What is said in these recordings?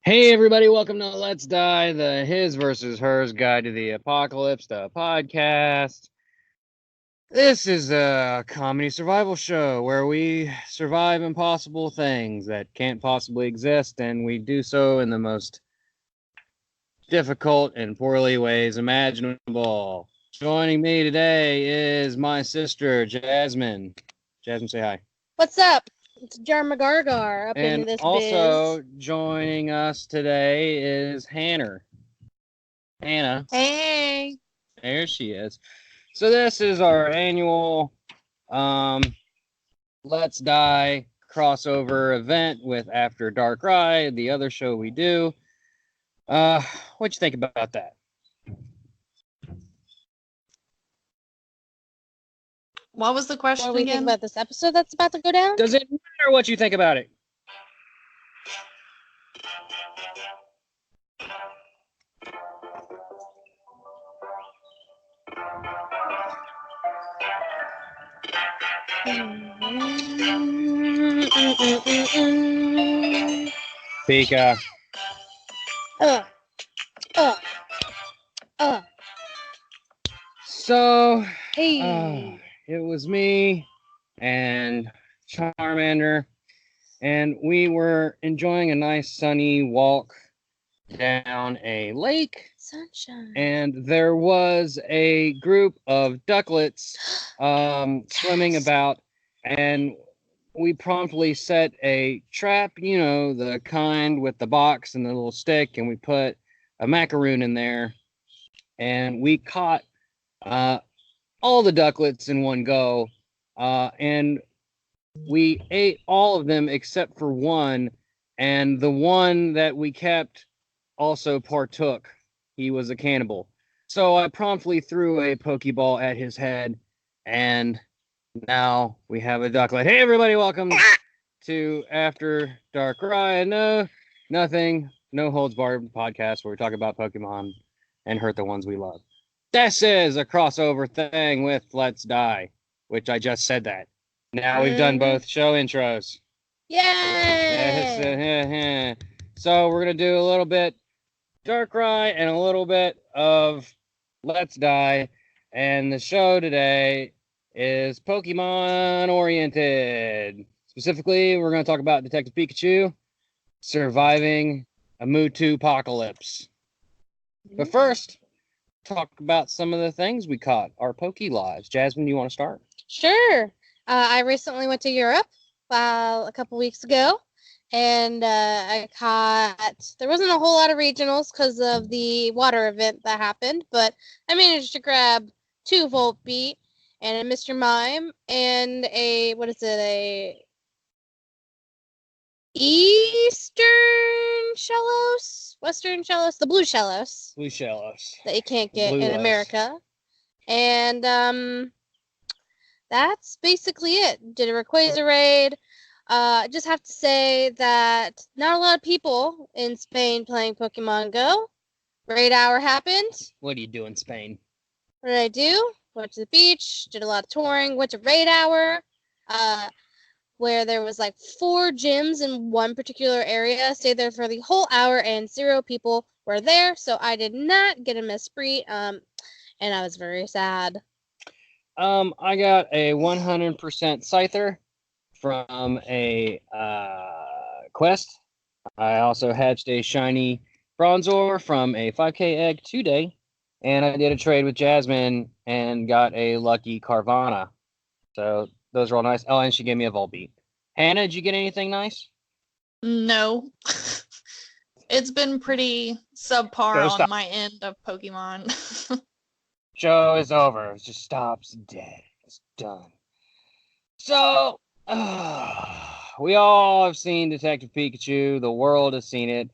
Hey everybody, welcome to Let's Die, the His versus Hers Guide to the Apocalypse, the podcast. This is a comedy survival show where we survive impossible things that can't possibly exist, and we do so in the most difficult and poorly ways imaginable. Joining me today is my sister, Jazmin. Jazmin, say hi. What's up? It's Jarmagargar up in this also biz. joining us today is Hannah. Hannah. Hey. There she is. So this is our annual Let's Die crossover event with After Darkrai, the other show we do. What'd you think about that? What was the question What do we again? think about this episode that's about to go down? Does it matter what you think about it? Pika. So, Hey. it was me and Charmander, and we were enjoying a nice sunny walk down a lake. Sunshine. And there was a group of ducklets swimming about, and we promptly set a trap, you know, the kind with the box and the little stick, and we put a macaroon in there, and we caught all the ducklets in one go, and we ate all of them except for one, and the one that we kept also partook. He was a cannibal. So I promptly threw a Pokeball at his head, and now we have a ducklet. Hey, everybody, welcome to After Darkrai. No, nothing, no holds barred podcast where we talk about Pokemon and hurt the ones we love. This is a crossover thing with Let's Die, which I just said that. Now we've done both show intros. Yay! So we're going to do a little bit Darkrai and a little bit of Let's Die. And the show today is Pokemon oriented. Specifically, we're going to talk about Detective Pikachu surviving a Mewtwo apocalypse. But first, talk about some of the things we caught, our Poke lives. Jazmin, you want to start? Sure. I recently went to Europe a couple weeks ago, and I caught. There wasn't a whole lot of regionals because of the water event that happened, but I managed to grab 2 Voltbeat and a Mr. Mime and a Western Shellos, the blue Shellos. Blue Shellos. That you can't get in America. And that's basically it. Did a Rayquaza raid. I just have to say that not a lot of people in Spain playing Pokemon Go. Raid hour happened. What do you do in Spain? What did I do? Went to the beach, did a lot of touring, went to raid hour, where there was like 4 gyms in one particular area. Stayed there for the whole hour, and 0 people were there, so I did not get a Esprit, and I was very sad. I got a 100% Scyther from a quest. I also hatched a shiny Bronzor from a 5K egg today, and I did a trade with Jazmin and got a lucky Carvana. So those are all nice. Oh, and she gave me a Volbeat. Hannah, did you get anything nice? No. It's been pretty subpar on my end of Pokemon. Show is over. It just stops dead. It's done. So, we all have seen Detective Pikachu. The world has seen it.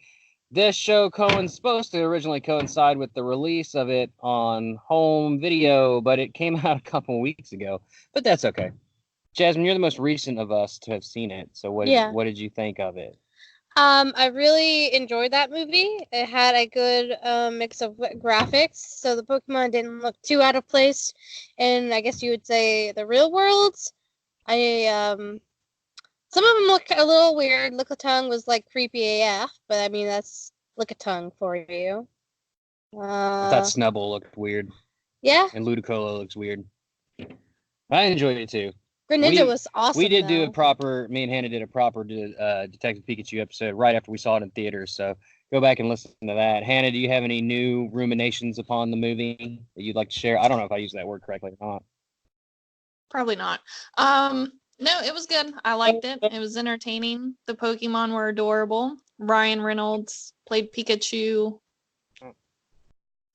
This show supposed to originally coincide with the release of it on home video, but it came out a couple weeks ago. But that's okay. Jazmin, you're the most recent of us to have seen it. So what did you think of it? I really enjoyed that movie. It had a good mix of graphics, so the Pokemon didn't look too out of place. And I guess you would say the real world. I Some of them look a little weird. Lickitung was like creepy AF, but I mean that's Lickitung for you. I thought Snubbull looked weird. Yeah. And Ludicolo looks weird. I enjoyed it too. Greninja was awesome. We did do a proper. Me and Hannah did a proper Detective Pikachu episode right after we saw it in theaters. So go back and listen to that. Hannah, do you have any new ruminations upon the movie that you'd like to share? I don't know if I used that word correctly or not. Probably not. No, it was good. I liked it. It was entertaining. The Pokemon were adorable. Ryan Reynolds played Pikachu.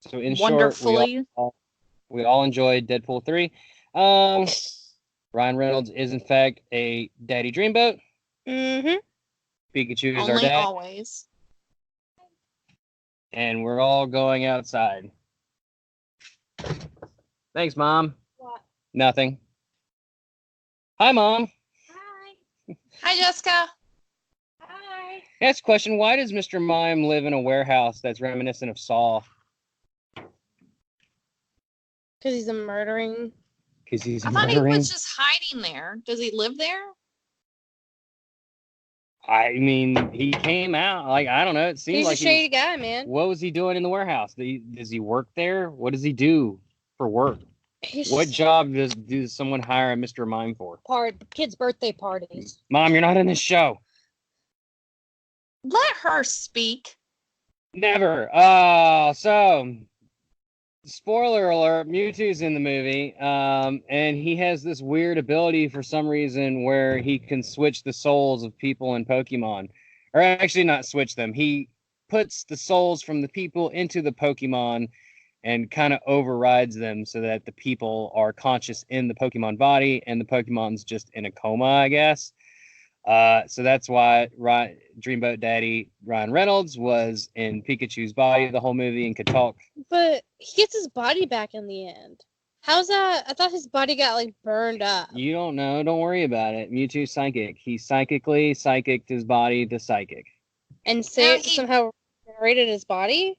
So in wonderfully. Short, we all enjoyed Deadpool 3. Ryan Reynolds is in fact a daddy dreamboat. Mm-hmm. Pikachu is Only our dad. Always. And we're all going outside. Thanks, Mom. What? Nothing. Hi, Mom. Hi. Hi, Jessica. Hi. Next question. Why does Mr. Mime live in a warehouse that's reminiscent of Saw? Because he's a murdering. Because he's I thought murdering. he was just hiding there. Does he live there? I mean, he came out. Like, I don't know. It seems He's like a shady guy, man. What was he doing in the warehouse? Does he work there? What does he do for work? What job does someone hire a Mr. Mime for? Kids' birthday parties. Mom, you're not in this show. Let her speak. Never. So spoiler alert, Mewtwo's in the movie, and he has this weird ability for some reason where he can switch the souls of people in Pokemon. Or actually not switch them. He puts the souls from the people into the Pokemon and kind of overrides them so that the people are conscious in the Pokemon body and the Pokemon's just in a coma, I guess. So that's why Dreamboat Daddy Ryan Reynolds was in Pikachu's body the whole movie and could talk. But he gets his body back in the end. How's that? I thought his body got like burned up. You don't know. Don't worry about it. Mewtwo's psychic. He psychicked his body to psychic. And somehow regenerated his body?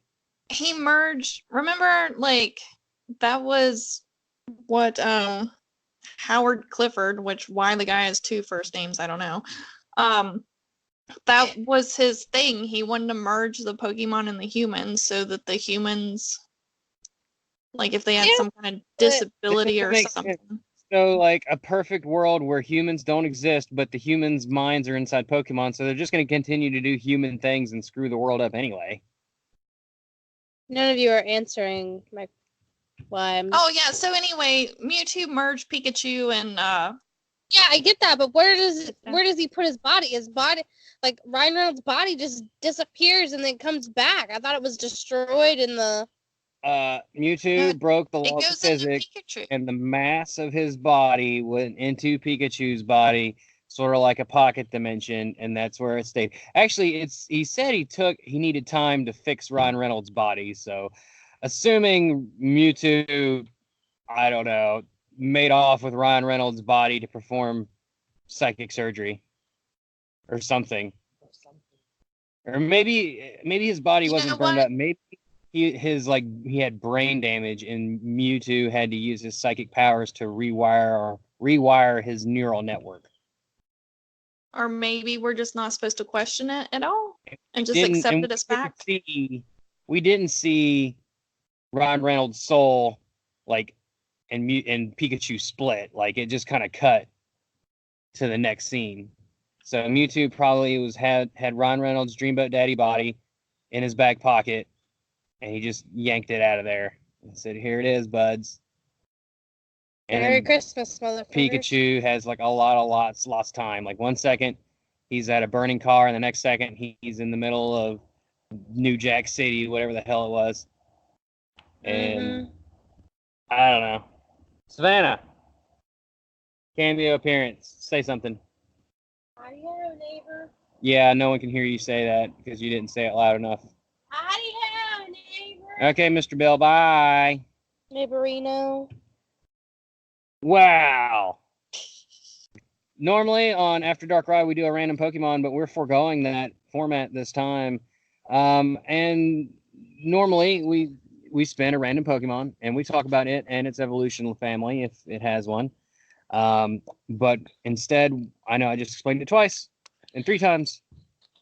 He merged. Remember, like, that was what Howard Clifford, why the guy has two first names, I don't know. That was his thing. He wanted to merge the Pokemon and the humans so that the humans, like, if they had some kind of disability or something. So, like, a perfect world where humans don't exist, but the humans' minds are inside Pokemon, so they're just going to continue to do human things and screw the world up anyway. None of you are answering my why. Oh yeah. So anyway, Mewtwo merged Pikachu and. Yeah, I get that, but where does he put his body? His body, like Ryan Reynolds' body, just disappears and then comes back. I thought it was destroyed in the. Mewtwo broke the law of physics, and the mass of his body went into Pikachu's body, sort of like a pocket dimension, and that's where it stayed. Actually, he said he needed time to fix Ryan Reynolds' body, so assuming Mewtwo, I don't know, made off with Ryan Reynolds' body to perform psychic surgery or something. Or maybe his body wasn't burned up. Maybe he had brain damage and Mewtwo had to use his psychic powers to rewire his neural network. Or maybe we're just not supposed to question it at all and just accept it as fact. We didn't see Ryan Reynolds' soul and Pikachu split. Like, it just kind of cut to the next scene. So Mewtwo probably had Ryan Reynolds' Dreamboat Daddy body in his back pocket, and he just yanked it out of there and said, "Here it is, buds." And Merry Christmas, motherfucker. Pikachu has like lost time. Like 1 second he's at a burning car, and the next second he's in the middle of New Jack City, whatever the hell it was. And I don't know. Savannah, cameo appearance. Say something. Hi-yo, neighbor. Yeah, no one can hear you say that because you didn't say it loud enough. Hi-yo, neighbor. Okay, Mr. Bill, bye. Neighborino. Wow. Normally on After Darkrai we do a random Pokemon, but we're foregoing that format this time. And normally we spin a random Pokemon and we talk about it and its evolutional family if it has one. But instead, I know I just explained it twice and 3 times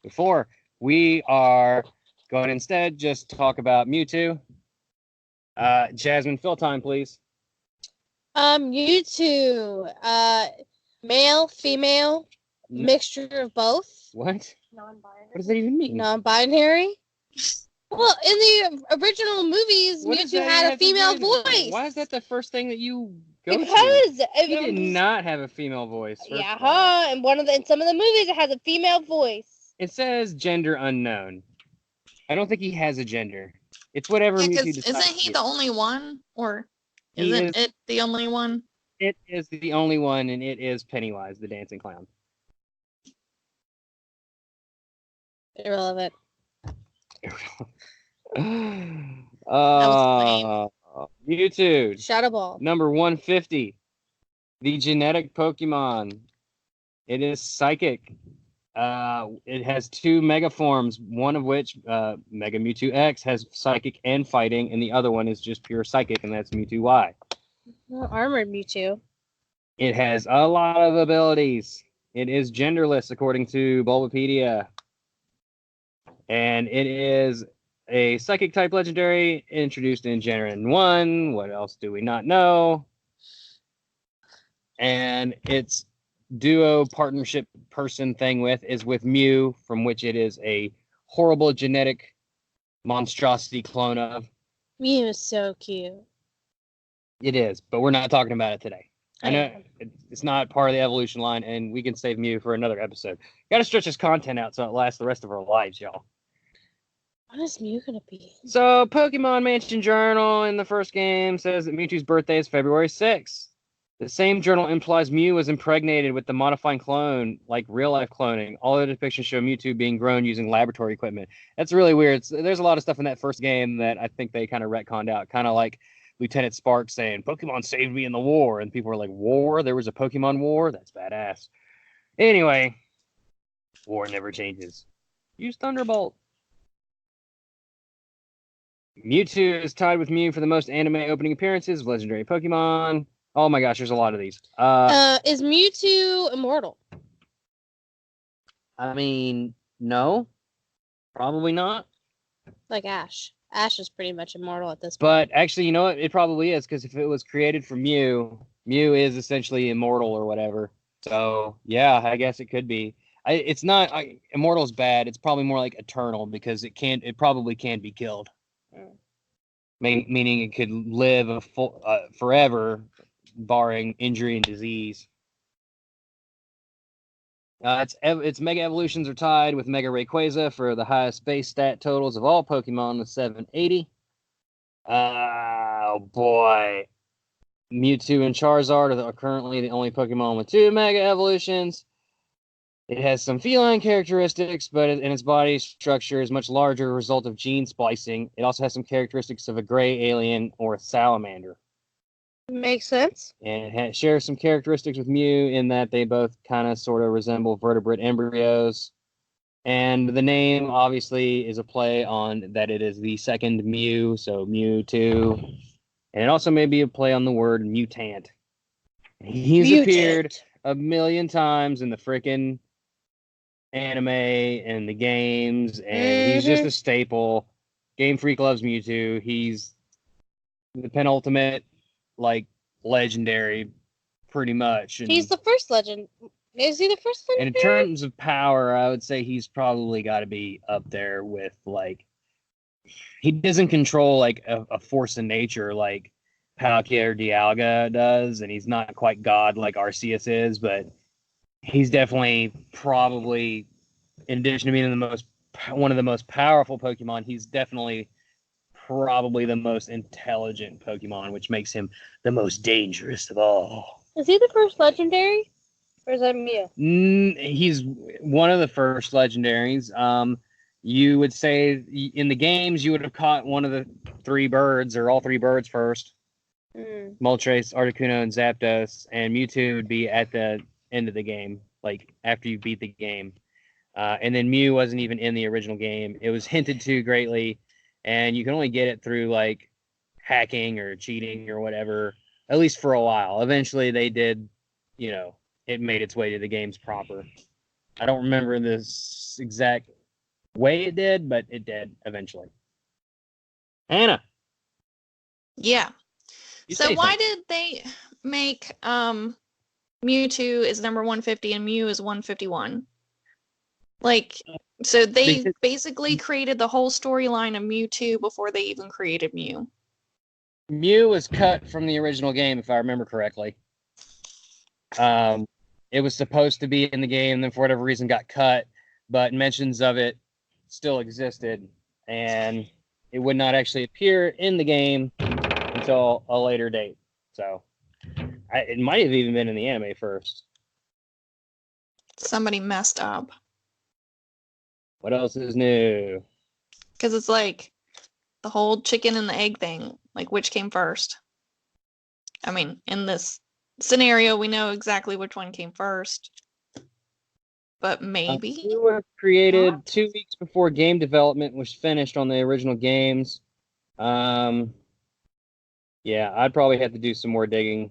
before. We are going to instead just talk about Mewtwo. Jazmin, fill time, please. Mewtwo, male, female, mixture of both. What? Non-binary. What does that even mean? Non-binary. Well, in the original movies, Mewtwo had a female voice. Why is that the first thing that you go to? Because he did not have a female voice. Yeah, in some of the movies, it has a female voice. It says gender unknown. I don't think he has a gender. It's whatever Mewtwo decides. Isn't he the only one, or isn't it the only one? It is the only one, and it is Pennywise, the dancing clown. Irrelevant. Mewtwo. Shadow Ball. Number 150. The genetic Pokemon. It is psychic. It has 2 mega forms, one of which, Mega Mewtwo X, has psychic and fighting, and the other one is just pure psychic, and that's Mewtwo Y. Well, armored Mewtwo. It has a lot of abilities. It is genderless, according to Bulbapedia. And it is a psychic type legendary introduced in Gen 1. What else do we not know? And its duo partnership person thing is with Mew, from which it is a horrible genetic monstrosity clone of. Mew is so cute. It is, but we're not talking about it today. I know it's not part of the evolution line, and we can save Mew for another episode. Got to stretch this content out so it lasts the rest of our lives, y'all. What is Mew gonna be? So, Pokemon Mansion Journal in the first game says that Mewtwo's birthday is February 6th. The same journal implies Mew was impregnated with the modifying clone, like real-life cloning. All the depictions show Mewtwo being grown using laboratory equipment. That's really weird. There's a lot of stuff in that first game that I think they kind of retconned out, kind of like Lieutenant Spark saying, Pokemon saved me in the war. And people were like, war? There was a Pokemon war? That's badass. Anyway, war never changes. Use Thunderbolt. Mewtwo is tied with Mew for the most anime opening appearances of legendary Pokemon. Oh my gosh, there's a lot of these. Is Mewtwo immortal? I mean, no. Probably not. Like Ash. Ash is pretty much immortal at this point. But actually, you know what? It probably is, because if it was created for Mew, Mew is essentially immortal or whatever. So, yeah, I guess it could be. It's not... immortal's bad. It's probably more like eternal, because it probably can be killed. Meaning it could live forever, barring injury and disease. Its Mega Evolutions are tied with Mega Rayquaza for the highest base stat totals of all Pokemon with 780. Oh boy. Mewtwo and Charizard are currently the only Pokemon with 2 Mega Evolutions. It has some feline characteristics, but in its body structure is much larger, a result of gene splicing. It also has some characteristics of a gray alien or a salamander. Makes sense. And it shares some characteristics with Mew in that they both kind of sort of resemble vertebrate embryos. And the name obviously is a play on that it is the second Mew, so Mewtwo. And it also may be a play on the word mutant. He's appeared a million times in the frickin' anime and the games, and he's just a staple. Game Freak loves Mewtwo. He's the penultimate, like, legendary, pretty much. And he's the first legend. Is he the first legendary? And in terms of power, I would say he's probably got to be up there with, like, he doesn't control, like, a force in nature like Palkia or Dialga does, and he's not quite God like Arceus is, but he's definitely probably, in addition to being one of the most powerful Pokemon, he's definitely probably the most intelligent Pokemon, which makes him the most dangerous of all. Is he the first legendary? Or is that Mew? He's one of the first legendaries. You would say in the games you would have caught one of the 3 birds, or all 3 birds first. Moltres, Articuno, and Zapdos, and Mewtwo would be at the end of the game, like after you beat the game. And then Mew wasn't even in the original game. It was hinted to greatly, and you can only get it through like hacking or cheating or whatever, at least for a while. Eventually they did you know, it made its way to the games proper. I don't remember this exact way it did, but it did eventually. Hannah, Yeah. you So say why something. did they make Mewtwo is number 150 and Mew is 151? Like, so they Because basically created the whole storyline of Mewtwo before they even created Mew. Mew was cut from the original game, if I remember correctly. It was supposed to be in the game, then for whatever reason got cut, but mentions of it still existed, and it would not actually appear in the game until a later date. So it might have even been in the anime first. Somebody messed up. What else is new? Because it's like the whole chicken and the egg thing. Like, which came first? I mean, in this scenario, we know exactly which one came first. But maybe. Mew was created not? 2 weeks before game development was finished on the original games. Yeah, I'd probably have to do some more digging.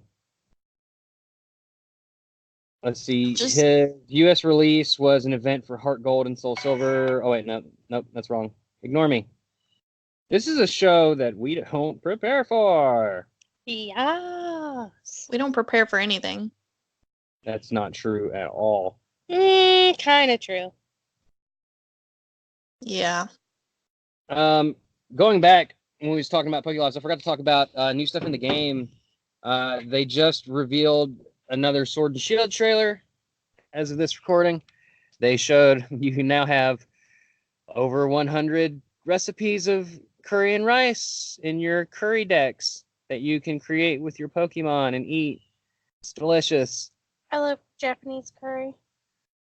Let's see. Just His U.S. release was an event for Heart Gold and Soul Silver. Oh wait, nope, that's wrong. Ignore me. This is a show that we don't prepare for. Yes. we don't prepare for anything. That's not true at all. Kind of true. Yeah. Going back when we was talking about Pokélogs, I forgot to talk about new stuff in the game. They just revealed another Sword and Shield trailer as of this recording. They showed you can now have over 100 recipes of curry and rice in your curry decks that you can create with your Pokemon and eat. It's delicious. I love Japanese curry.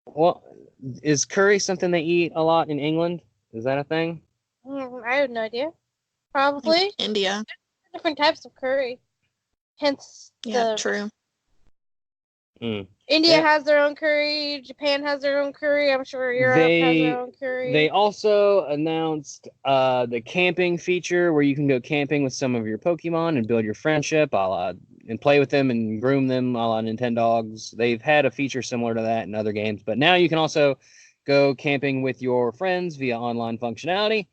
Well, is curry something they eat a lot in England? Is that a thing? I have no idea. Probably India. different types of curry. Hence, Yeah, true. India has their own curry. Japan has their own curry. I'm sure Europe has their own curry. They also announced the camping feature where you can go camping with some of your Pokemon and build your friendship, and play with them and groom them, a la Nintendogs. They've had a feature similar to that in other games, but now you can also go camping with your friends via online functionality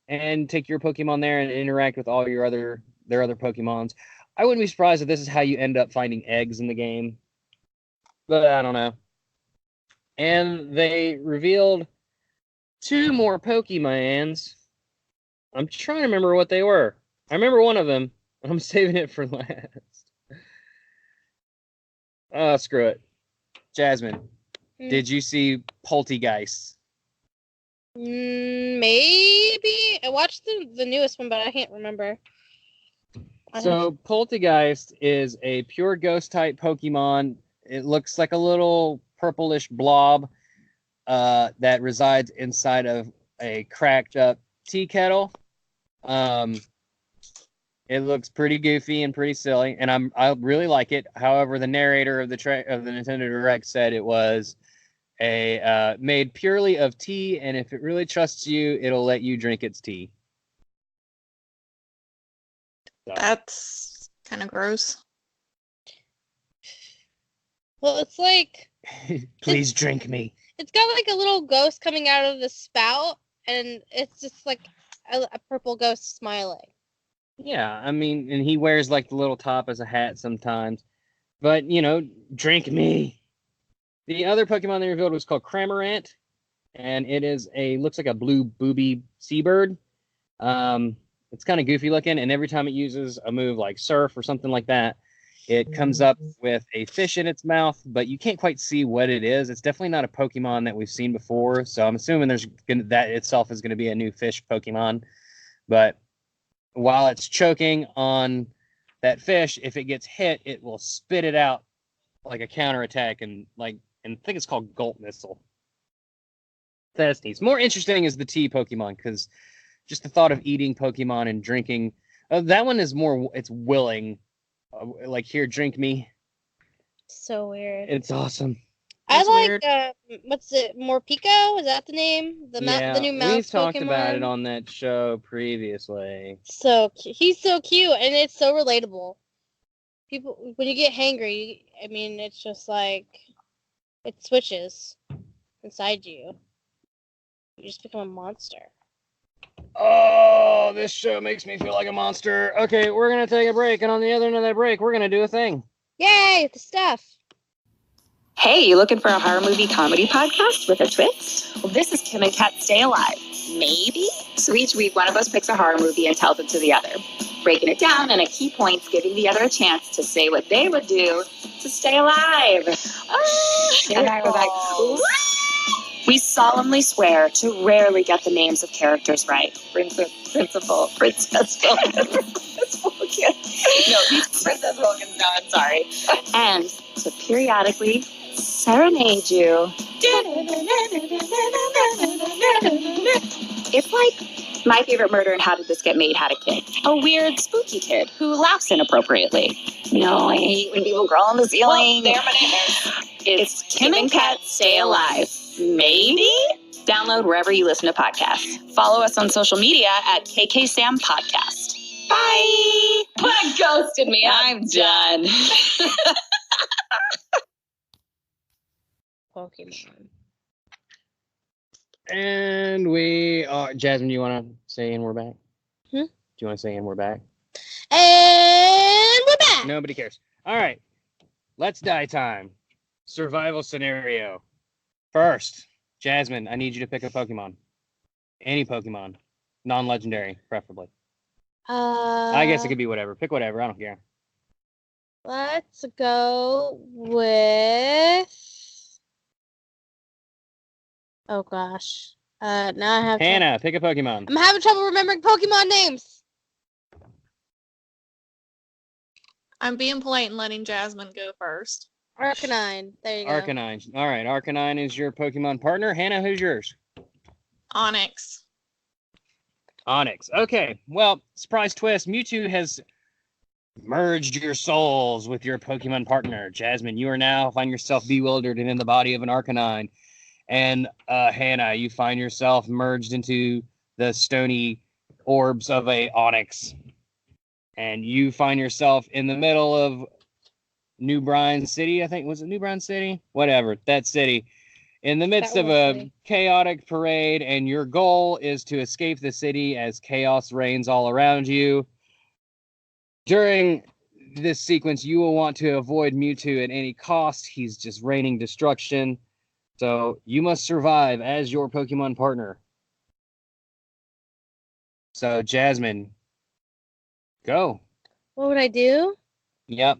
and take your Pokemon there and interact with all their other Pokemons. I wouldn't be surprised if this is how you end up finding eggs in the game, but I don't know. And they revealed 2 more Pokemons. I'm trying to remember what they were. I remember one of them. I'm saving it for last. Oh, screw it. Jazmin, did you see Poltegeist? Maybe. I watched the newest one, but I can't remember. So Poltegeist is a pure ghost type Pokemon. It looks like a little purplish blob that resides inside of a cracked up tea kettle. It looks pretty goofy and pretty silly, and I really like it. However, the narrator of the Nintendo Direct said it was a made purely of tea, and if it really trusts you, it'll let you drink its tea. So. That's kind of gross. Well, it's like please drink me. It's got like a little ghost coming out of the spout, and it's just like a purple ghost smiling. Yeah, I mean, and he wears like the little top as a hat sometimes. But, drink me. The other Pokemon they revealed was called Cramorant, and it is looks like a blue booby seabird. It's kind of goofy looking, and every time it uses a move like Surf or something like that, it comes up with a fish in its mouth, but you can't quite see what it is. It's definitely not a Pokemon that we've seen before, so I'm assuming that itself is going to be a new fish Pokemon. But while it's choking on that fish, if it gets hit, it will spit it out like a counterattack, and I think it's called Gulp Missile. That's neat. More interesting is the tea Pokemon, because just the thought of eating Pokemon and drinking, that one is more, it's willing. Like, here, drink me. So weird. It's awesome. I like, what's it, Morpeko? Is that the name? The new mouse we've talked Pokemon? about it on that show previously. So he's so cute, and it's so relatable. people when you get hangry, I mean, it's just like it switches inside you. You just become a monster. Oh, this show makes me feel like a monster. Okay, we're going to take a break, and on the other end of that break, we're going to do a thing. Yay, the stuff. Hey, you looking for a horror movie comedy podcast with a twist? Well, this is Kim and Kat Stay Alive. Maybe? So each week, one of us picks a horror movie and tells it to the other, breaking it down and at key points, giving the other a chance to say what they would do to stay alive. And I was like, what? We solemnly swear to rarely get the names of characters right. Principal, Princess Vulcan. No, he's Princess Vulcan. No, I'm sorry. And to periodically serenade you. It's like My Favorite Murder and How Did This Get Made had a kid. A weird, spooky kid who laughs inappropriately. No, I hate when people crawl on the ceiling. Well, they're my nightmares. It's Kim and Kat Stay Alive. Maybe? Download wherever you listen to podcasts. Follow us on social media at KKSam Podcast. Bye! Ghosted me. I'm done. Pokemon. And we are... Jazmin, you want to say and we're back? Hmm? Do you want to say and we're back? And we're back! Nobody cares. All right. Let's die time. Survival scenario. First, Jazmin, I need you to pick a Pokemon. Any Pokemon. Non-legendary, preferably. I guess it could be whatever. Pick whatever. I don't care. Let's go with... Oh, gosh. Now I have... Hannah, pick a Pokemon. I'm having trouble remembering Pokemon names. I'm being polite and letting Jazmin go first. Arcanine. There you go. Arcanine. All right, Arcanine is your Pokemon partner. Hannah, who's yours? Onyx. Onyx. Okay, well, surprise twist. Mewtwo has merged your souls with your Pokemon partner. Jazmin, you are now find yourself bewildered and in the body of an Arcanine. And Hannah, you find yourself merged into the stony orbs of a Onyx. And you find yourself in the middle of New Brine City, I think. Was it New Brine City? Whatever, that city. In the midst of a chaotic parade, and your goal is to escape the city as chaos reigns all around you. During this sequence, you will want to avoid Mewtwo at any cost. He's just raining destruction. So you must survive as your Pokemon partner. So Jazmin, go. What would I do? Yep.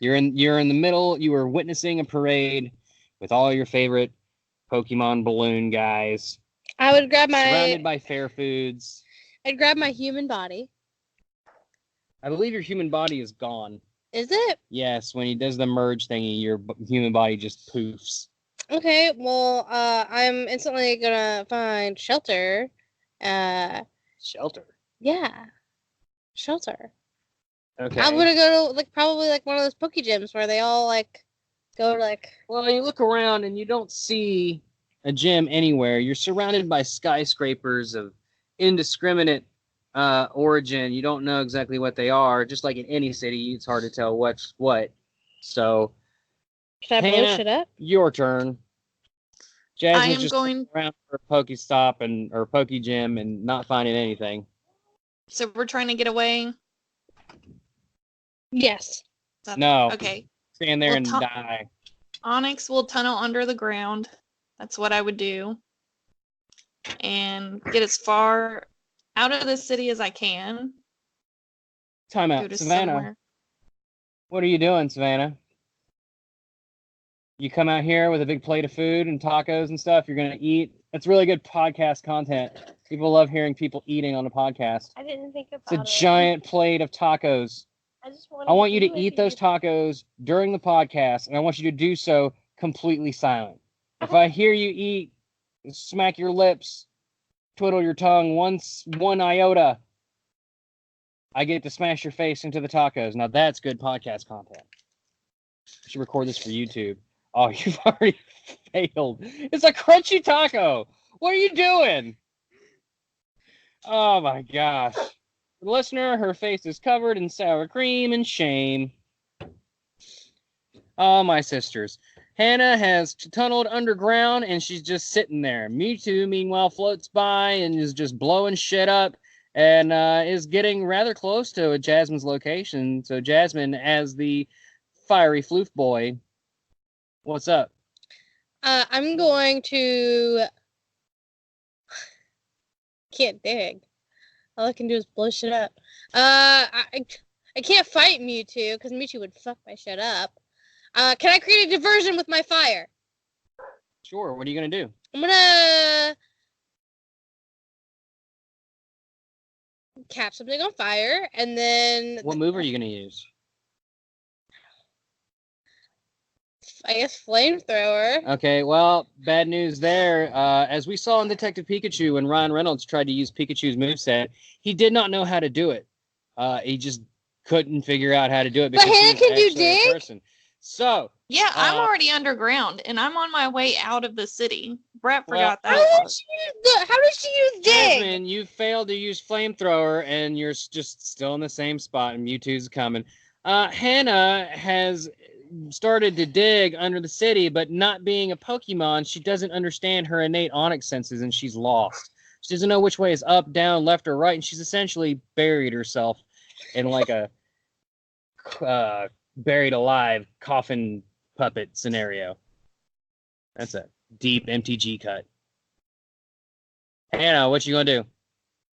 You're in the middle. You are witnessing a parade with all your favorite Pokemon balloon guys. I would grab my... Surrounded by fair foods. I'd grab my human body. I believe your human body is gone. Is it? Yes, when he does the merge thingy, your human body just poofs. Okay, well, I'm instantly gonna find shelter. Shelter? Yeah. Shelter. Okay. I'm gonna go to, probably, one of those Poke Gyms where they all, go to, Well, you look around and you don't see a gym anywhere. You're surrounded by skyscrapers of indiscriminate origin. You don't know exactly what they are. Just like in any city, it's hard to tell what's what. So, Can I blow shit up? Your turn. Jazmin's just going around for a Pokestop or Poke Gym and not finding anything. So we're trying to get away? Yes. No. Okay. Stand there and die. Onyx will tunnel under the ground. That's what I would do. And get as far out of the city as I can. Time out. Savannah. Somewhere. What are you doing, Savannah? You come out here with a big plate of food and tacos and stuff. You're going to eat. That's really good podcast content. People love hearing people eating on a podcast. I didn't think about it. It's a giant plate of tacos. I want you to eat those tacos during the podcast, and I want you to do so completely silent. If I hear you eat, smack your lips, twiddle your tongue one iota, I get to smash your face into the tacos. Now that's good podcast content. I should record this for YouTube. Oh, you've already failed. It's a crunchy taco. What are you doing? Oh my gosh. The listener, her face is covered in sour cream and shame. Oh, my sisters. Hannah has tunneled underground, and she's just sitting there. Mewtwo, meanwhile, floats by and is just blowing shit up and is getting rather close to Jazmin's location. So Jazmin, as the fiery floof boy, what's up? I'm going to... Can't dig. All I can do is blow shit up. I can't fight Mewtwo because Mewtwo would fuck my shit up. Can I create a diversion with my fire? Sure. What are you gonna do? I'm gonna catch something on fire, and then What move are you gonna use? I guess flamethrower. Okay, well, bad news there. As we saw in Detective Pikachu when Ryan Reynolds tried to use Pikachu's moveset, he did not know how to do it. He just couldn't figure out how to do it because Hannah, he was can you actually a dig? person. So, Yeah, I'm already underground, and I'm on my way out of the city. Brett Well, forgot How that. did she use dig? Jazmin, you failed to use flamethrower, and you're just still in the same spot, and Mewtwo's coming. Hannah has started to dig under the city, but not being a Pokemon, she doesn't understand her innate Onyx senses, and she's lost. She doesn't know which way is up, down, left, or right, and she's essentially buried herself in like a buried alive coffin puppet scenario. That's a deep MTG cut. Hannah, what you gonna do?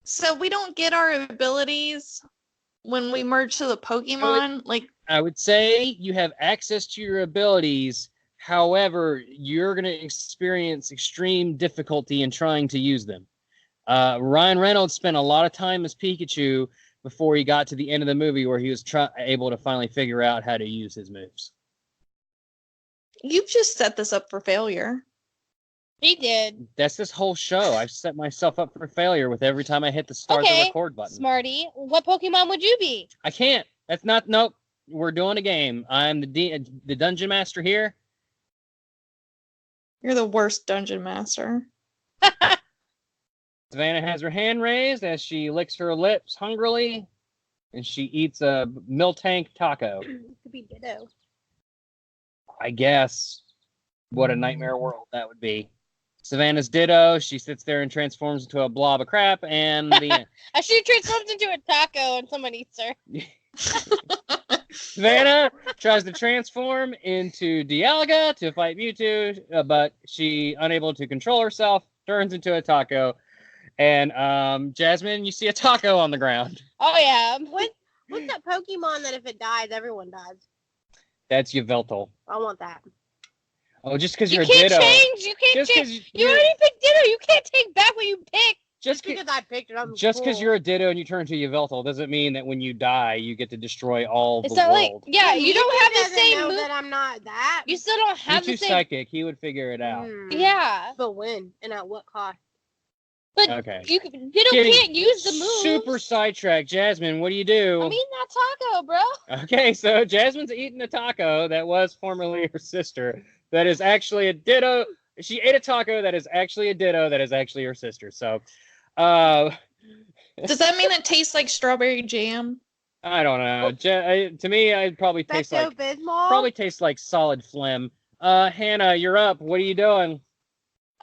So we don't get our abilities when we merge to the Pokemon? I would say you have access to your abilities. However, you're going to experience extreme difficulty in trying to use them. Ryan Reynolds spent a lot of time as Pikachu before he got to the end of the movie where he was able to finally figure out how to use his moves. You've just set this up for failure. He did. That's this whole show. I've set myself up for failure with every time I hit the start the record button. Smarty, what Pokemon would you be? I can't. That's not. Nope. We're doing a game. I'm the dungeon master here. You're the worst dungeon master. Savannah has her hand raised as she licks her lips hungrily, and she eats a Miltank taco. Could be Ditto. I guess. What a nightmare world that would be. Savannah's Ditto. She sits there and transforms into a blob of crap, and the end. She transforms into a taco and someone eats her. Savannah tries to transform into Dialga to fight Mewtwo, but she, unable to control herself, turns into a taco. And Jazmin, you see a taco on the ground. Oh yeah. What's that Pokemon that if it dies, everyone dies? That's Yveltal. I want that. Oh, just because You you're a can't Ditto. change. You can't Just change. 'cause You already picked Ditto. You can't take back what you picked. Just Because I picked it, I'm just because cool. you're a Ditto and you turn to Yveltal doesn't mean that when you die you get to destroy all It's the not like world. yeah. You don't have the doesn't same know move. that I'm not that. You still don't have the Mewtwo's same. psychic. He would figure it out. Yeah, But when and at what cost? but Okay. Ditto Getting can't use the move. Super sidetracked. Jazmin, what do you do? I'm eating that taco, bro. Okay, so Jasmine's eating a taco that was formerly her sister. That is actually a Ditto. She ate a taco that is actually a Ditto that is actually her sister. So, Does that mean it tastes like strawberry jam? I don't know. To me, I'd probably taste like Pepto-Bismol? solid phlegm. Hannah, you're up. What are you doing?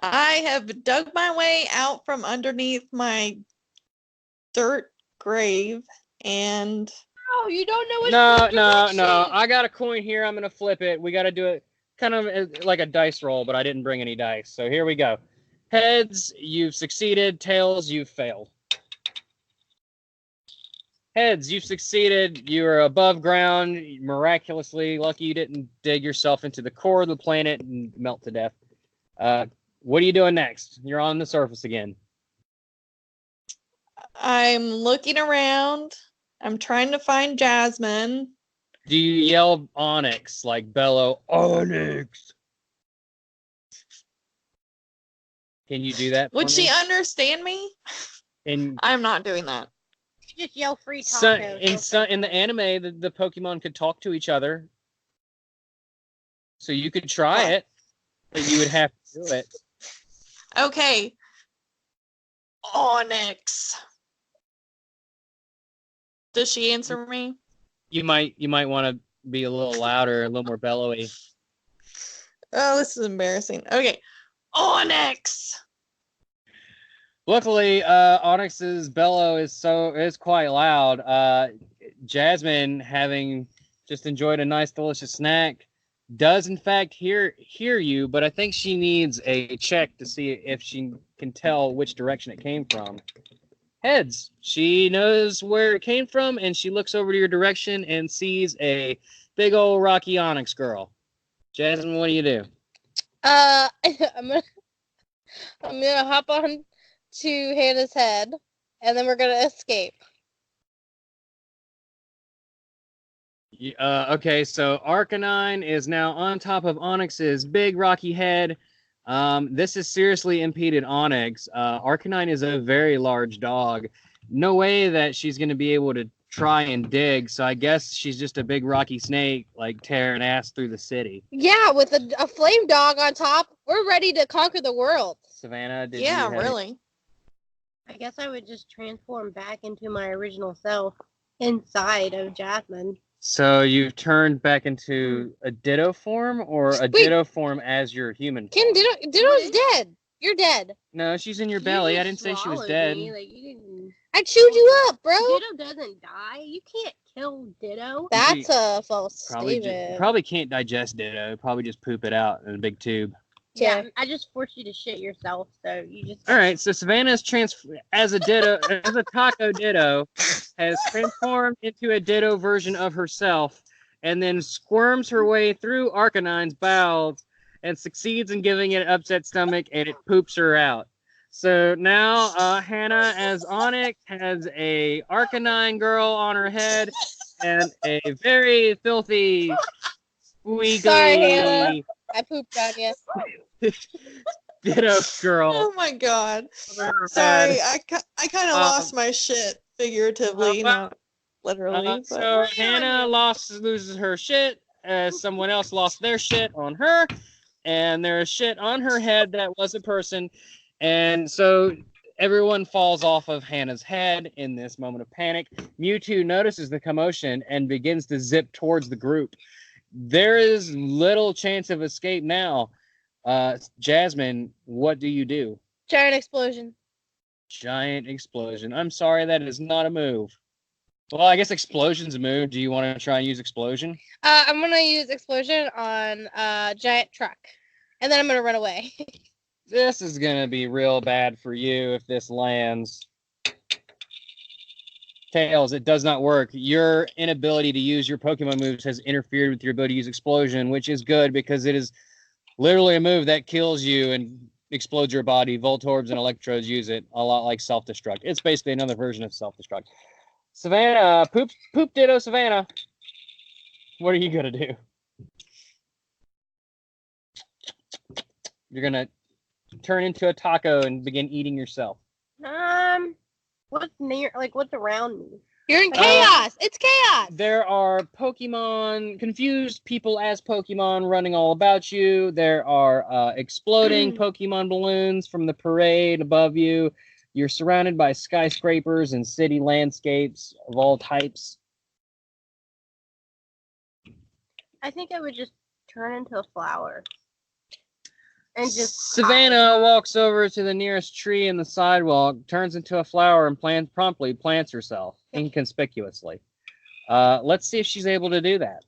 I have dug my way out from underneath my dirt grave, and Oh, you don't know which No. I got a coin here. I'm gonna flip it. We got to do it kind of like a dice roll, but I didn't bring any dice. So here we go. Heads, you've succeeded. Tails, you've failed. Heads, you've succeeded. You are above ground. Miraculously, lucky you didn't dig yourself into the core of the planet and melt to death. What are you doing next? You're on the surface again. I'm looking around. I'm trying to find Jazmin. Do you yell Onyx, like bellow, Onyx? Can you do that? Would for she me? understand me? In I'm not doing that. Just yell free tacos. in the anime, the Pokemon could talk to each other. So you could try it, but you would have to do it. Okay. Onyx. Does she answer me? You might want to be a little louder, a little more bellowy. Oh, this is embarrassing. Okay. Onyx! Luckily, Onyx's bellow is quite loud. Jazmin, having just enjoyed a nice, delicious snack, does in fact hear you, but I think she needs a check to see if she can tell which direction it came from. Heads. She knows where it came from, and she looks over to your direction and sees a big old rocky Onyx girl. Jazmin, what do you do? I'm gonna hop on to Hannah's head, and then we're gonna escape. Okay, so Arcanine is now on top of Onyx's big rocky head. This has seriously impeded Onyx. Arcanine is a very large dog. No way that she's going to be able to try and dig, so I guess she's just a big rocky snake, like tearing ass through the city. Yeah, with a flame dog on top, we're ready to conquer the world. Savannah, did Yeah, you have really. I guess I would just transform back into my original self inside of Jazmin. So you've turned back into a Ditto form, or a Wait. Ditto form as your human Ken, form? Ditto's dead. You're dead. No, she's in your belly. I didn't say she was Swallowed dead. me, like, you didn't... I chewed you up, bro. Ditto doesn't die. You can't kill Ditto. That's a false Probably, statement. probably can't digest Ditto. Probably just poop it out in a big tube. Yeah, Okay. I just forced you to shit yourself, so you just... All right, so Savannah's as a Ditto, as a Taco Ditto, has transformed into a Ditto version of herself, and then squirms her way through Arcanine's bowels and succeeds in giving it an upset stomach, and it poops her out. So now Hannah, as Onyx, has a Arcanine girl on her head and a very filthy, squeaky Sorry, Hannah. I pooped on you. Ditto girl. Oh my god. on her Sorry, head. I kind of lost my shit figuratively, not literally. So Hannah loses her shit as someone else lost their shit on her, and there's shit on her head that was a person, and so everyone falls off of Hannah's head in this moment of panic. Mewtwo notices the commotion and begins to zip towards the group. There is little chance of escape now. Jazmin, what do you do? Giant explosion. Giant explosion. I'm sorry, that is not a move. Well, I guess explosion's a move. Do you want to try and use explosion? I'm gonna use explosion on giant truck, and then I'm gonna run away. This is going to be real bad for you if this lands. Tails, it does not work. Your inability to use your Pokemon moves has interfered with your ability to use explosion, which is good because it is literally a move that kills you and explodes your body. Voltorbs and Electrodes use it a lot like self-destruct. It's basically another version of self-destruct. Savannah, poop Ditto Savannah. What are you going to do? You're going to turn into a taco and begin eating yourself. What's near, like, what's around me? You're in chaos. It's chaos. There are Pokemon, confused people as Pokemon running all about you. There are exploding Pokemon balloons from the parade above you. You're surrounded by skyscrapers and city landscapes of all types. I think I would just turn into a flower. And just... Savannah walks over to the nearest tree in the sidewalk, turns into a flower, and promptly plants herself inconspicuously. Let's see if she's able to do that.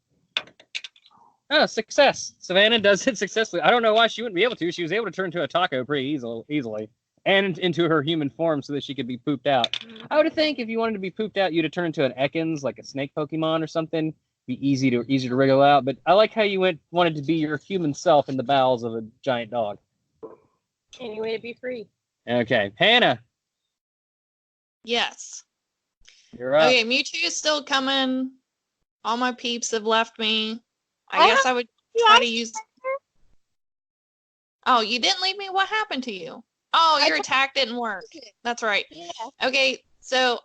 Oh, success. Savannah does it successfully. I don't know why she wouldn't be able to. She was able to turn into a taco pretty easily. And into her human form so that she could be pooped out. I would think if you wanted to be pooped out, you'd have turned into an Ekans, like a snake Pokemon or something. Be easy to wriggle out, but I like how you wanted to be your human self in the bowels of a giant dog. Any way to be free. Okay, Hannah, Yes. you're up. Okay, Mewtwo is still coming. All my peeps have left me. I guess I would try to use... Oh, you didn't leave me? What happened to you? Oh, your attack didn't work. That's right. Yeah. Okay, so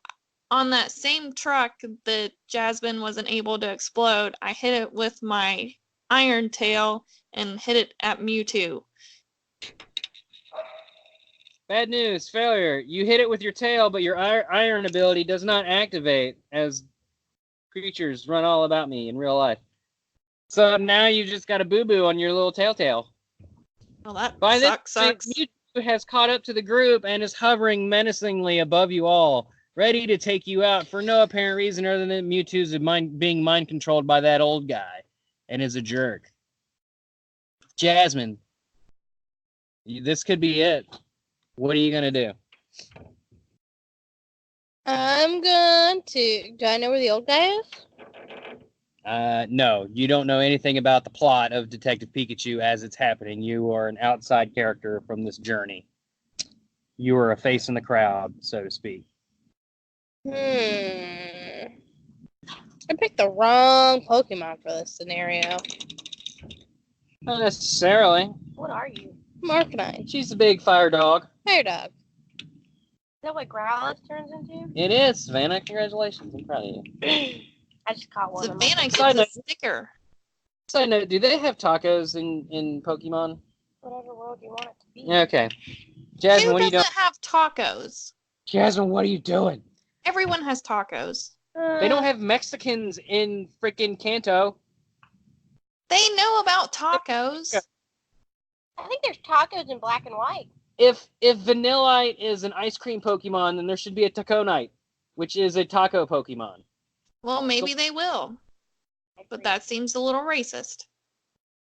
on that same truck that Jazmin wasn't able to explode, I hit it with my iron tail and hit it at Mewtwo. Bad news, failure. You hit it with your tail, but your iron ability does not activate as creatures run all about me in real life. So now you just got a boo-boo on your little telltale. Well, that By this point, sucks. Mewtwo has caught up to the group and is hovering menacingly above you all, ready to take you out for no apparent reason other than Mewtwo's being mind controlled by that old guy and is a jerk. Jazmin, this could be it. What are you going to do? I'm going to... Do I know where the old guy is? No, you don't know anything about the plot of Detective Pikachu as it's happening. You are an outside character from this journey. You are a face in the crowd, so to speak. I picked the wrong Pokemon for this scenario. Not necessarily. What are you? Arcanine. She's a big fire dog. Fire dog. Is that what Growlithe turns into? It is, Savannah. Congratulations. I'm proud of you. I just caught one. Savannah gets Side a note. sticker. Side note, do they have tacos in Pokemon? Whatever world you want it to be. Okay. Jazmin, Who what are you doing? doesn't have tacos? Jazmin, what are you doing? Everyone has tacos. They don't have Mexicans in freaking Kanto. They know about tacos. I think there's tacos in black and white. If Vanillite is an ice cream Pokemon, then there should be a Taconite, which is a taco Pokemon. Well, maybe they will. But that seems a little racist.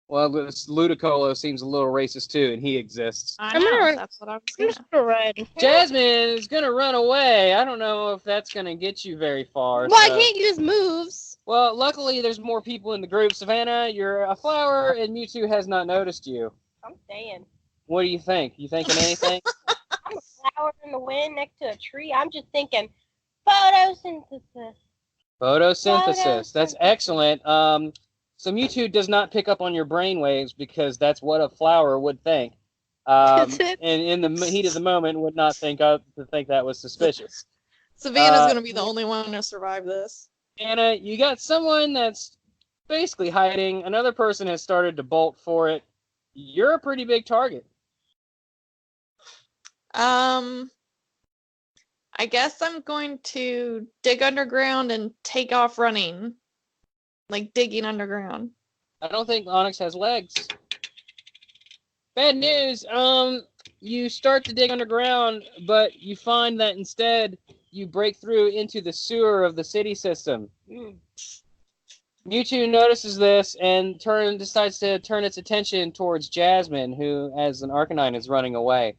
Well, Ludicolo seems a little racist too, and he exists. I I'm know. gonna- That's what I was I'm gonna. just gonna run. Jasmine is gonna run away. I don't know if that's gonna get you very far. Well, I so- can't use moves. Well, luckily there's more people in the group. Savannah, you're a flower, and Mewtwo has not noticed you. I'm staying. What do you think? You thinking anything? I'm a flower in the wind next to a tree. I'm just thinking photosynthesis. Photosynthesis. That's excellent. So Mewtwo does not pick up on your brain waves because that's what a flower would think. And in the heat of the moment, would not think that was suspicious. Savannah's gonna be the only one to survive this. Anna, you got someone that's basically hiding. Another person has started to bolt for it. You're a pretty big target. I guess I'm going to dig underground and take off running. Like digging underground. I don't think Onyx has legs. Bad news. You start to dig underground, but you find that instead you break through into the sewer of the city system. Mewtwo notices this and decides to turn its attention towards Jazmin, who, as an Arcanine, is running away.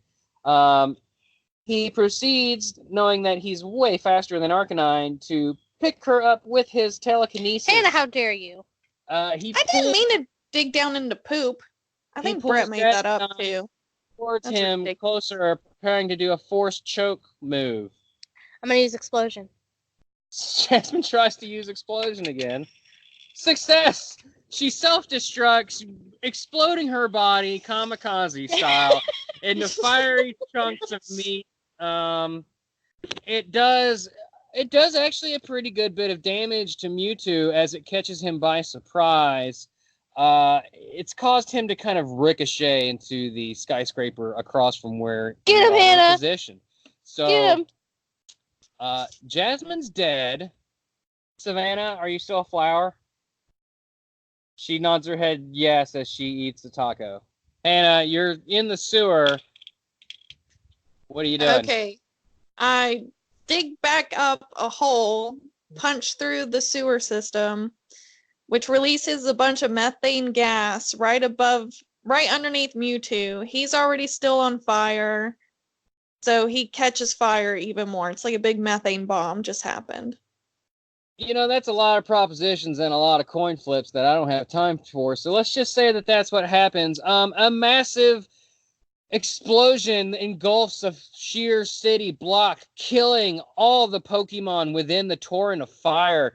He proceeds, knowing that he's way faster than Arcanine, to pick her up with his telekinesis. Hannah, how dare you? I didn't mean to dig down into poop. I think Bret made that up too. Towards That's him, ridiculous. closer, preparing to do a forced choke move. I'm gonna use explosion. Jasmine tries to use explosion again. Success! She self-destructs, exploding her body kamikaze style into fiery chunks of meat. It does actually a pretty good bit of damage to Mewtwo as it catches him by surprise. It's caused him to kind of ricochet into the skyscraper across from where Get you him, are in Hannah! position. So Get him! Jasmine's dead. Savannah, are you still a flower? She nods her head yes as she eats the taco. Hannah, you're in the sewer. What are you doing? Okay. I dig back up a hole, punch through the sewer system, which releases a bunch of methane gas right underneath Mewtwo. He's already still on fire, so he catches fire even more. It's like a big methane bomb just happened. You know, that's a lot of propositions and a lot of coin flips that I don't have time for. So let's just say that that's what happens. A massive explosion engulfs a sheer city block, killing all the Pokemon within the torrent of fire.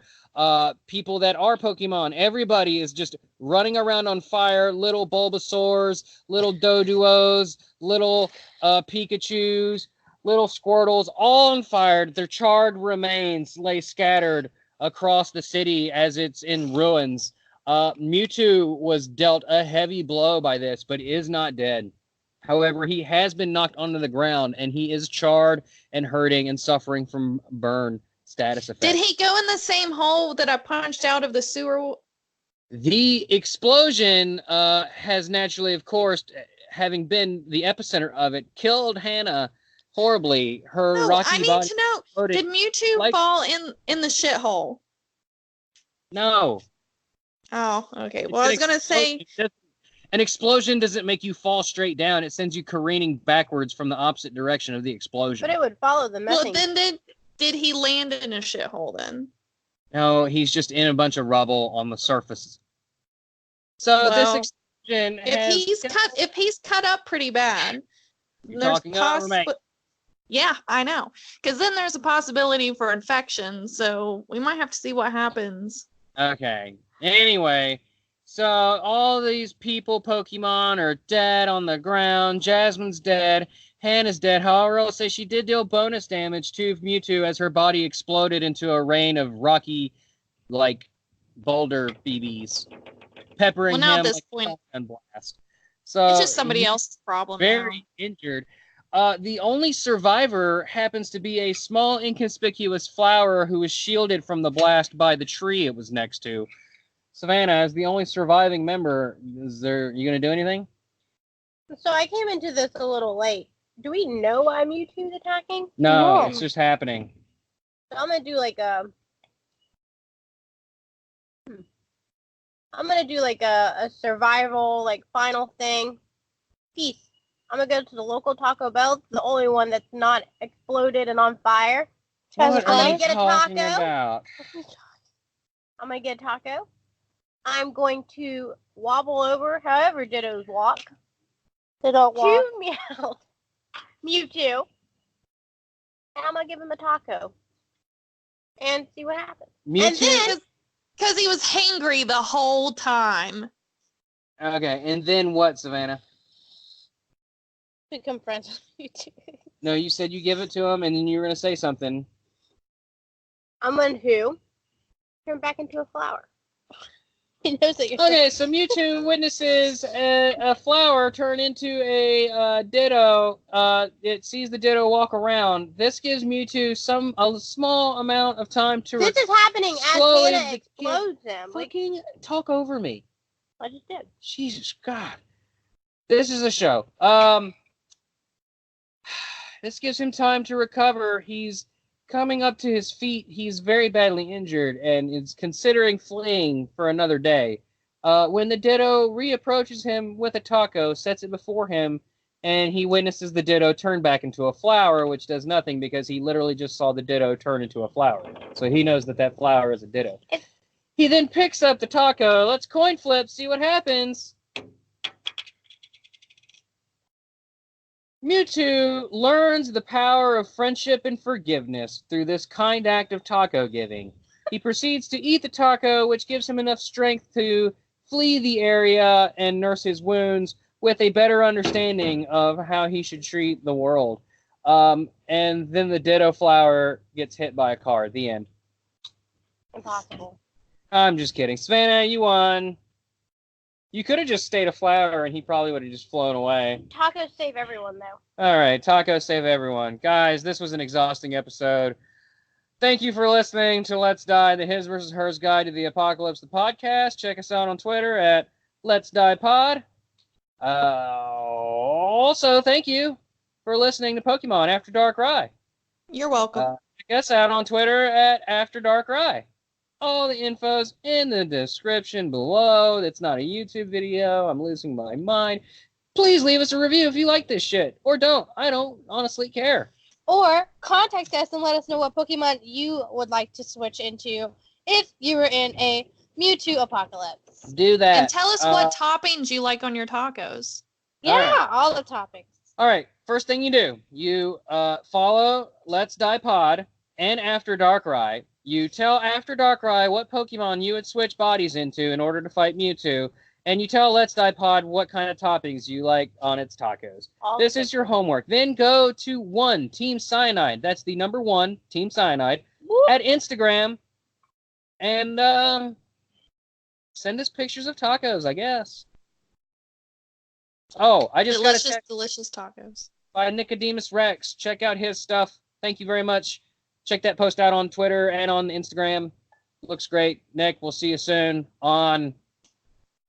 People that are Pokemon, everybody is just running around on fire. Little Bulbasaurs, little Doduos, little Pikachus, little Squirtles, all on fire. Their charred remains lay scattered across the city as it's in ruins. Mewtwo was dealt a heavy blow by this, but is not dead. However, he has been knocked onto the ground, and he is charred and hurting and suffering from burn status effects. Did he go in the same hole that I punched out of the sewer The explosion has naturally, of course, having been the epicenter of it, killed Hannah horribly. Her No, rocky I need body to know, exploded. did Mewtwo like- fall in the shithole? No. Oh, okay. It's Well, I an was going to say, explosion. An explosion doesn't make you fall straight down. It sends you careening backwards from the opposite direction of the explosion. But it would follow the well, methane. then did he land in a shithole then? No, he's just in a bunch of rubble on the surface. So Well, this explosion if he's cut up pretty bad, You're there's talking over me. Yeah, I know. Because then there's a possibility for infection, so we might have to see what happens. Okay. Anyway, so all these people, Pokemon, are dead on the ground. Jazmin's dead. Hannah's dead. However, I'll say she did deal bonus damage to Mewtwo as her body exploded into a rain of rocky, boulder BBs, peppering Well, now him at this like point, a shotgun blast. So it's just somebody else's problem. very injured. The only survivor happens to be a small, inconspicuous flower who was shielded from the blast by the tree it was next to. Savannah, as the only surviving member, you going to do anything? So I came into this a little late. Do we know why Mewtwo's attacking? No, it's just happening. So I'm gonna do like a. I'm gonna do like a survival final thing. Peace. I'm gonna go to the local Taco Bell. It's the only one that's not exploded and on fire. What I'm are gonna you get a talking taco. about? I'm gonna get a taco. I'm going to wobble over, however Dittos walk. They don't walk. To Mewtwo. And I'm gonna give him a taco. And see what happens. Mewtwo. Because he was hangry the whole time. Okay, and then what, Savannah? Become friends with Mewtwo. No, you said you give it to him, and then you were going to say something. I'm going to turn back into a flower. He knows that you're Okay, so Mewtwo witnesses a flower turn into a Ditto. It sees the Ditto walk around. This gives Mewtwo a small amount of time to This is happening as slowly Hannah explodes him. fucking talk over me. I just did. Jesus God. This is a show. This gives him time to recover. He's coming up to his feet. He's very badly injured and is considering fleeing for another day. When the Ditto reapproaches him with a taco, sets it before him, and he witnesses the Ditto turn back into a flower, which does nothing because he literally just saw the Ditto turn into a flower. So he knows that flower is a Ditto. He then picks up the taco. Let's coin flip, see what happens. Mewtwo learns the power of friendship and forgiveness through this kind act of taco giving. He proceeds to eat the taco, which gives him enough strength to flee the area and nurse his wounds with a better understanding of how he should treat the world. And then the Ditto flower gets hit by a car. The end. Impossible. I'm just kidding. Savannah, you won. You could have just stayed a flower and he probably would have just flown away. Tacos save everyone, though. All right, tacos save everyone. Guys, this was an exhausting episode. Thank you for listening to Let's Die, the His versus Hers Guide to the Apocalypse, the podcast. Check us out on Twitter at LetsDiePod. Also, thank you for listening to Pokemon After Darkrai. You're welcome. Check us out on Twitter at AfterDarkrai. All the info's in the description below. It's not a YouTube video. I'm losing my mind. Please leave us a review if you like this shit. Or don't. I don't honestly care. Or contact us and let us know what Pokemon you would like to switch into if you were in a Mewtwo apocalypse. Do that. And tell us what toppings you like on your tacos. Yeah, all the topics. All right. First thing you do, you follow Let's Die Pod and After Darkrai. You tell After Darkrai what Pokemon you would switch bodies into in order to fight Mewtwo. And you tell Let's Die Pod what kind of toppings you like on its tacos. This is your homework. Then go to Team Cyanide. That's the number 1, Team Cyanide, at Instagram. And send us pictures of tacos, I guess. Oh, I just got a text delicious tacos by Nicodemus Rex. Check out his stuff. Thank you very much. Check that post out on Twitter and on Instagram. Looks great. Nick, we'll see you soon on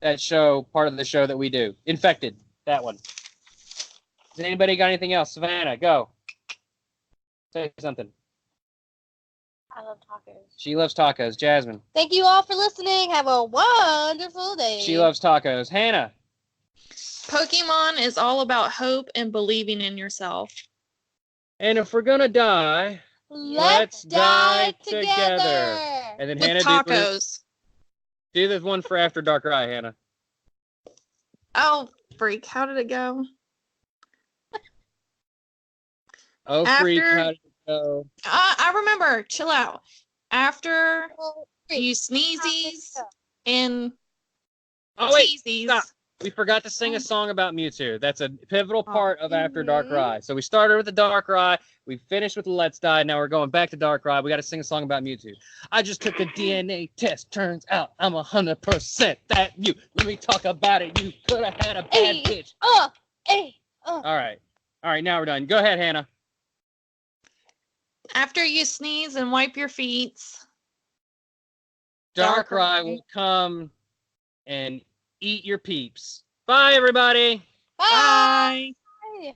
that show, part of the show that we do. Infected, that one. Does anybody got anything else? Savannah, go. Say something. I love tacos. She loves tacos. Jazmin. Thank you all for listening. Have a wonderful day. She loves tacos. Hannah. Pokemon is all about hope and believing in yourself. And if we're gonna die, let's die together. And then With Hannah, tacos. do this one for After Darkrai, Hannah. Oh, freak. How did it go? Oh, freak, how did it go? I remember. Chill out. After Oh, you sneezes and Oh, wait, teasies. stop. We forgot to sing a song about Mewtwo. That's a pivotal part of After Darkrai. So we started with the Darkrai, we finished with the Let's Die, now we're going back to Darkrai. We got to sing a song about Mewtwo. I just took a DNA test. Turns out I'm 100% that Mew. Let me talk about it. You could have had a bad bitch. All right, now we're done. Go ahead, Hannah. After you sneeze and wipe your feet. Darkrai will come and eat your peeps. Bye, everybody. Bye. Bye.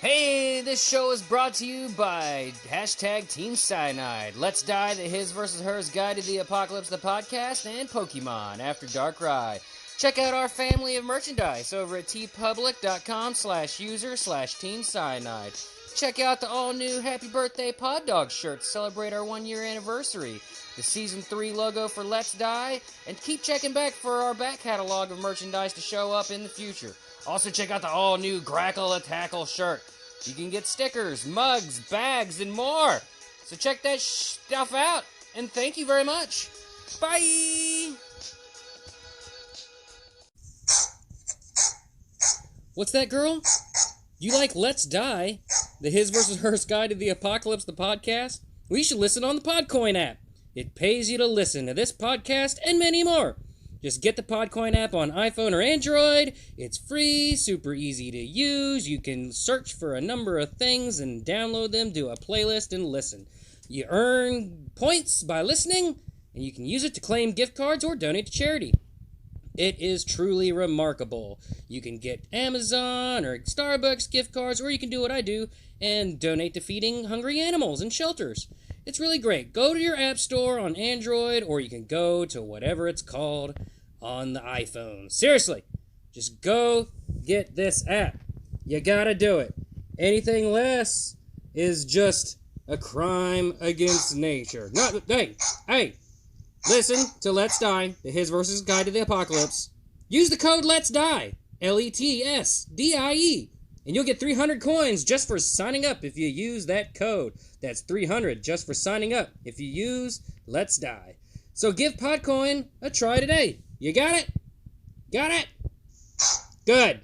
Hey, this show is brought to you by #Team Cyanide, Let's Die, the His vs. Hers Guide to the Apocalypse, the podcast, and Pokemon After Darkrai. Check out our family of merchandise over at tpublic.com/user/Team Cyanide. Check out the all-new Happy Birthday Pod Dog shirts, celebrate our 1-year anniversary, the Season 3 logo for Let's Die, and keep checking back for our back catalog of merchandise to show up in the future. Also check out the all-new Grackle a Tackle shirt. You can get stickers, mugs, bags, and more. So check that stuff out, and thank you very much. Bye! What's that, girl? You like Let's Die, the His vs. Hers Guide to the Apocalypse, the podcast? Well, you should listen on the Podcoin app. It pays you to listen to this podcast and many more. Just get the Podcoin app on iPhone or Android. It's free, super easy to use. You can search for a number of things and download them to a playlist and listen. You earn points by listening, and you can use it to claim gift cards or donate to charity. It is truly remarkable. You can get Amazon or Starbucks gift cards, or you can do what I do and donate to feeding hungry animals in shelters. It's really great. Go to your app store on Android, or you can go to whatever it's called on the iPhone. Seriously, just go get this app. You gotta do it. Anything less is just a crime against nature. Hey! Listen to Let's Die, the His vs. Guide to the Apocalypse. Use the code Let's Die, LETSDIE, and you'll get 300 coins just for signing up if you use that code. That's 300 just for signing up if you use Let's Die. So give Podcoin a try today. You got it? Got it? Good.